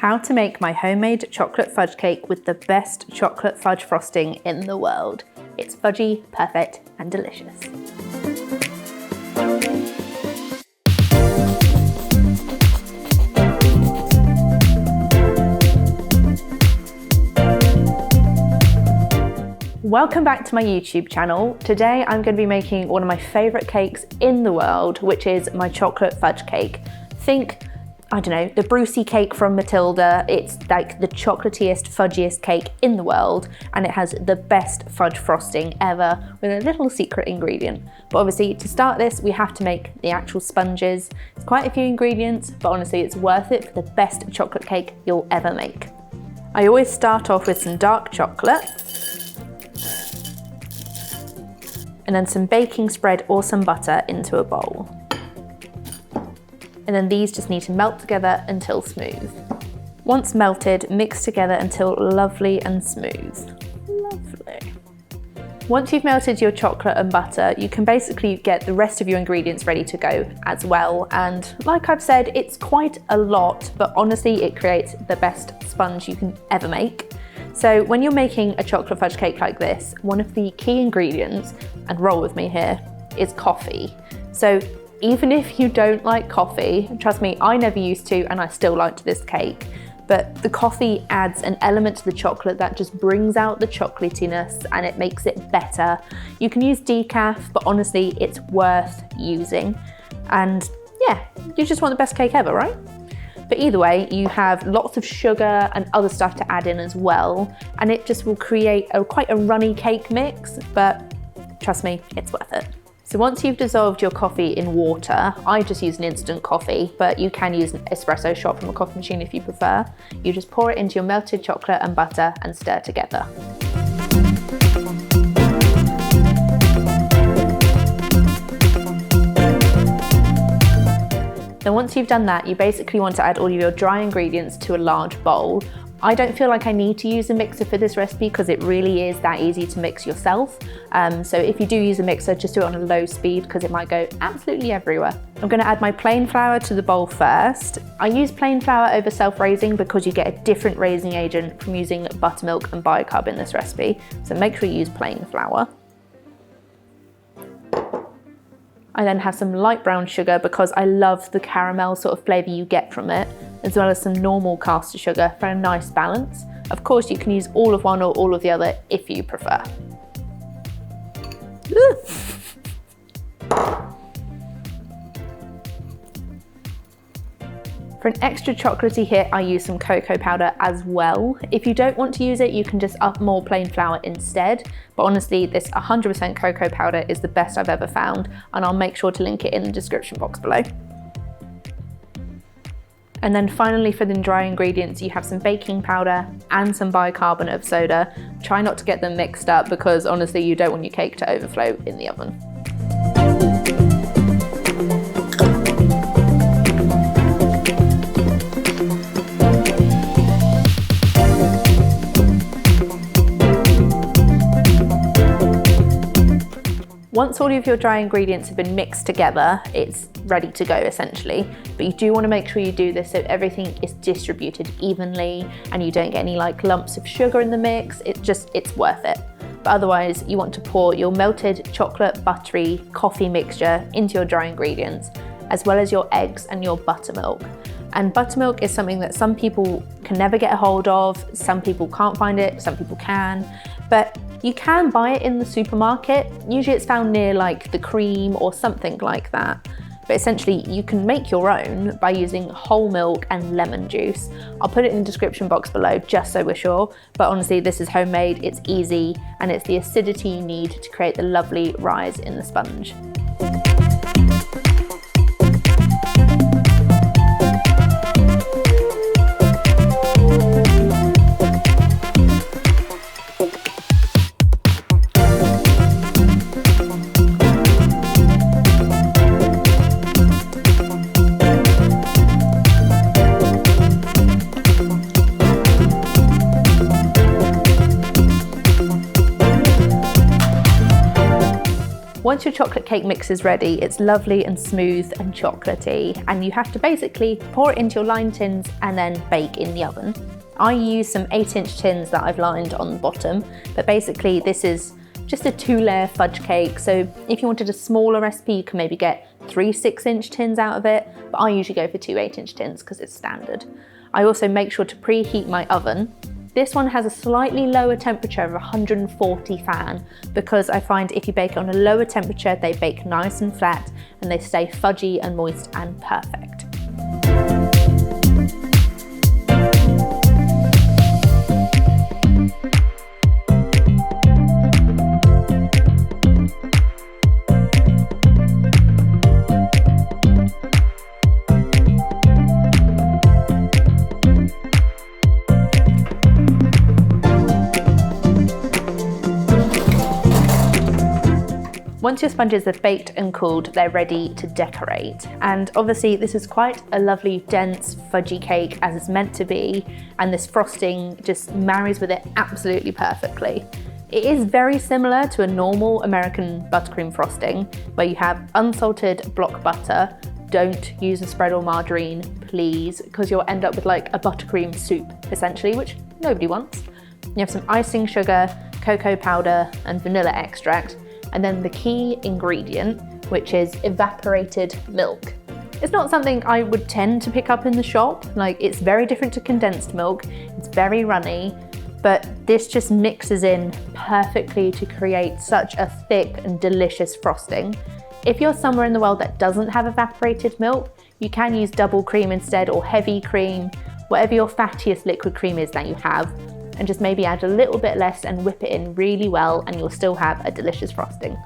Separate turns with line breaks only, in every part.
How to make my homemade chocolate fudge cake with the best chocolate fudge frosting in the world. It's fudgy, perfect, and delicious. Welcome back to my YouTube channel. Today I'm going to be making one of my favourite cakes in the world, which is my chocolate fudge cake. Think, I don't know, the Brucey cake from Matilda. It's like the chocolatiest, fudgiest cake in the world, and it has the best fudge frosting ever with a little secret ingredient. But obviously to start this, we have to make the actual sponges. It's quite a few ingredients, but honestly it's worth it for the best chocolate cake you'll ever make. I always start off with some dark chocolate, and then some baking spread or some butter into a bowl. And then these just need to melt together until smooth. Once melted, mix together until lovely and smooth. Lovely. Once you've melted your chocolate and butter, you can basically get the rest of your ingredients ready to go as well. And like I've said, it's quite a lot, but honestly, it creates the best sponge you can ever make. So when you're making a chocolate fudge cake like this, one of the key ingredients, and roll with me here, is coffee. So even if you don't like coffee, trust me, I never used to and I still liked this cake, but the coffee adds an element to the chocolate that just brings out the chocolatiness and it makes it better. You can use decaf, but honestly, it's worth using. And yeah, you just want the best cake ever, right? But either way, you have lots of sugar and other stuff to add in as well, and it just will create quite a runny cake mix, but trust me, it's worth it. So once you've dissolved your coffee in water, I just use an instant coffee, but you can use an espresso shot from a coffee machine if you prefer. You just pour it into your melted chocolate and butter and stir together. Then once you've done that, you basically want to add all of your dry ingredients to a large bowl. I don't feel like I need to use a mixer for this recipe because it really is that easy to mix yourself. So if you do use a mixer, just do it on a low speed because it might go absolutely everywhere. I'm going to add my plain flour to the bowl first. I use plain flour over self-raising because you get a different raising agent from using buttermilk and bicarb in this recipe. So make sure you use plain flour. I then have some light brown sugar because I love the caramel sort of flavour you get from it, as well as some normal caster sugar for a nice balance. Of course, you can use all of one or all of the other if you prefer. For an extra chocolatey hit, I use some cocoa powder as well. If you don't want to use it, you can just up more plain flour instead. But honestly, this 100% cocoa powder is the best I've ever found, and I'll make sure to link it in the description box below. And then finally, for the dry ingredients, you have some baking powder and some bicarbonate of soda. Try not to get them mixed up because honestly, you don't want your cake to overflow in the oven. Once all of your dry ingredients have been mixed together, it's ready to go essentially. But you do want to make sure you do this so everything is distributed evenly and you don't get any like lumps of sugar in the mix. It's worth it. But otherwise, you want to pour your melted chocolate buttery coffee mixture into your dry ingredients, as well as your eggs and your buttermilk. And buttermilk is something that some people can never get a hold of, some people can't find it, some people can, but you can buy it in the supermarket. Usually it's found near like the cream or something like that. But essentially you can make your own by using whole milk and lemon juice. I'll put it in the description box below just so we're sure. But honestly, this is homemade, it's easy, and it's the acidity you need to create the lovely rise in the sponge. Once your chocolate cake mix is ready, it's lovely and smooth and chocolatey, and you have to basically pour it into your lined tins and then bake in the oven. I use some 8-inch tins that I've lined on the bottom, but basically this is just a 2-layer fudge cake. So if you wanted a smaller recipe, you can maybe get 3 6-inch tins out of it, but I usually go for 2 8-inch tins because it's standard. I also make sure to preheat my oven. This one has a slightly lower temperature of 140 fan because I find if you bake it on a lower temperature, they bake nice and flat and they stay fudgy and moist and perfect. Once your sponges are baked and cooled, they're ready to decorate. And obviously this is quite a lovely, dense, fudgy cake as it's meant to be, and this frosting just marries with it absolutely perfectly. It is very similar to a normal American buttercream frosting, where you have unsalted block butter. Don't use a spread or margarine, please, because you'll end up with like a buttercream soup, essentially, which nobody wants. You have some icing sugar, cocoa powder, and vanilla extract. And then the key ingredient, which is evaporated milk. It's not something I would tend to pick up in the shop. Like, it's very different to condensed milk. It's very runny, but this just mixes in perfectly to create such a thick and delicious frosting. If you're somewhere in the world that doesn't have evaporated milk, you can use double cream instead, or heavy cream, whatever your fattiest liquid cream is that you have. And just maybe add a little bit less and whip it in really well, and you'll still have a delicious frosting.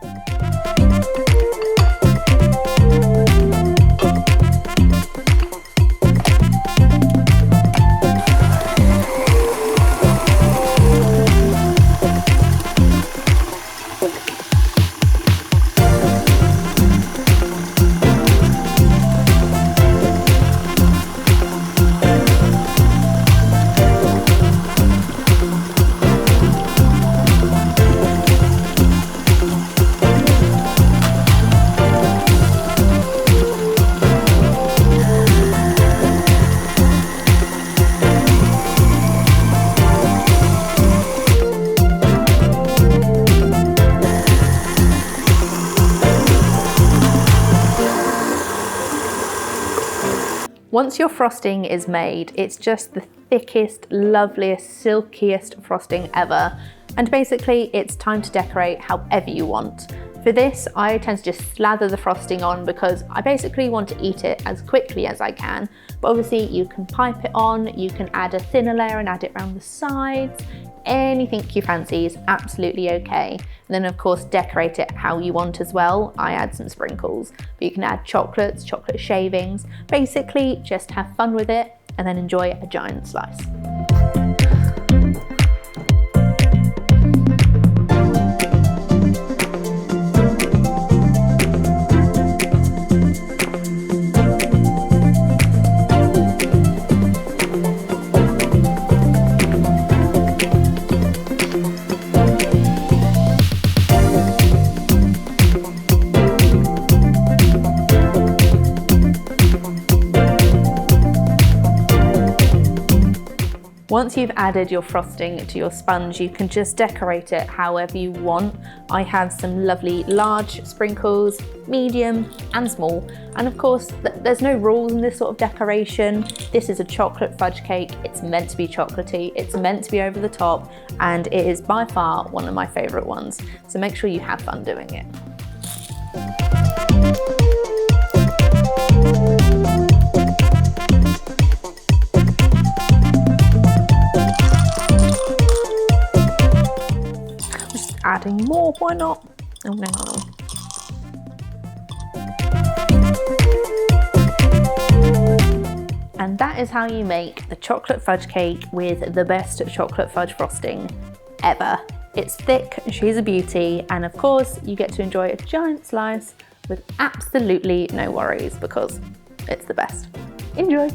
Once your frosting is made, it's just the thickest, loveliest, silkiest frosting ever. And basically, it's time to decorate however you want. For this, I tend to just slather the frosting on because I basically want to eat it as quickly as I can. But obviously, you can pipe it on, you can add a thinner layer and add it around the sides. Anything you fancy is absolutely okay. And then of course, decorate it how you want as well. I add some sprinkles, but you can add chocolates, chocolate shavings. Basically, just have fun with it and then enjoy a giant slice. Once you've added your frosting to your sponge, you can just decorate it however you want. I have some lovely large sprinkles, medium and small. And of course, there's no rules in this sort of decoration. This is a chocolate fudge cake. It's meant to be chocolatey. It's meant to be over the top. And it is by far one of my favorite ones. So make sure you have fun doing it. Adding more, why not? Oh no. And that is how you make the chocolate fudge cake with the best chocolate fudge frosting ever. It's thick, she's a beauty, and of course you get to enjoy a giant slice with absolutely no worries because it's the best. Enjoy!